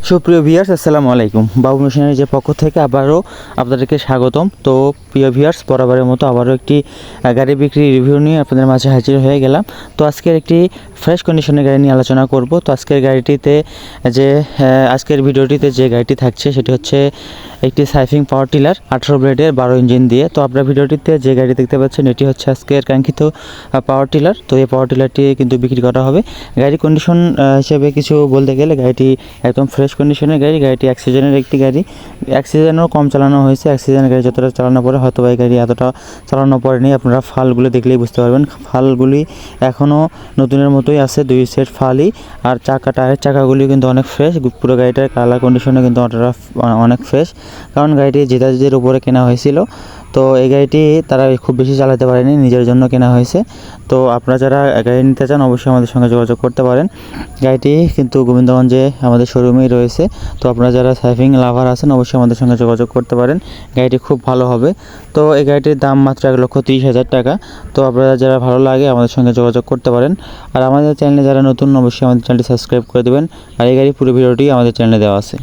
সুপ্রিয় ভিউয়ার্স, আসসালামু আলাইকুম। বাবু মেশিনারিজের পক্ষ থেকে আবারও আপনাদেরকে স্বাগতম। তো প্রিয় ভিউয়ার্স, বরাবরের মতো আবারও একটি গাড়ি বিক্রি রিভিউ নিয়ে আপনাদের মাঝে হাজির হয়ে গেলাম। তো আজকের একটি ফ্রেশ কন্ডিশনের গাড়ি নিয়ে আলোচনা করব। তো আজকের ভিডিওটিতে যে গাড়িটি থাকছে সেটি হচ্ছে একটি সাইফিং পাওয়ার টিলার 18 ব্লেডের 12 ইঞ্জিন দিয়ে। তো আপনার ভিডিওটিতে যে গাড়ি দেখতে পাচ্ছেন এটি হচ্ছে আজকের কাঙ্ক্ষিত পাওয়ার টিলার। তো এই পাওয়ার টিলারটি কিন্তু বিক্রি করা হবে। গাড়ি কন্ডিশন হিসেবে কিছু বলতে গেলে গাড়িটি একদম ফ্রেশ কন্ডিশনের গাড়িটি এক সিজনের একটি গাড়ি, এক সিজনেরও কম চালানো হয়েছে। এক সিজনের গাড়ি যতটা চালানো পরে হয়তো এই গাড়ি এতটা চালানো পড়েনি। আপনারা ফালগুলো দেখলেই বুঝতে পারবেন, ফালগুলি এখনও নতুনের মতোই আছে, 2 সেট ফালই। আর টায়ারের চাকাগুলি কিন্তু অনেক ফ্রেশ, পুরো গাড়িটার কালার কন্ডিশনে কিন্তু অনেক ফ্রেশ, কারণ গাড়িটি জেতাজেতির উপরে কেনা হয়েছিল। তো এই গাড়িটি তারা খুব বেশি চালাতে পারেনি, নিজের জন্য কেনা হয়েছে। তো আপনারা যারা গাড়ি নিতে চান অবশ্যই আমাদের সঙ্গে যোগাযোগ করতে পারেন। গাড়িটি কিন্তু গোবিন্দগঞ্জে আমাদের শোরুমেই রয়েছে। তো আপনারা যারা সাইফিং লাভার আছেন অবশ্যই আমাদের সঙ্গে যোগাযোগ করতে পারেন, গাড়িটি খুব ভালো হবে। তো এই গাড়িটির দাম মাত্র 1,30,000 টাকা। তো আপনারা যারা ভালো লাগে আমাদের সঙ্গে যোগাযোগ করতে পারেন। আর আমাদের চ্যানেলে যারা নতুন অবশ্যই আমাদের চ্যানেলটি সাবস্ক্রাইব করে দেবেন। আর এই গাড়ির পুরো ভিডিওটি আমাদের চ্যানেলে দেওয়া আছে।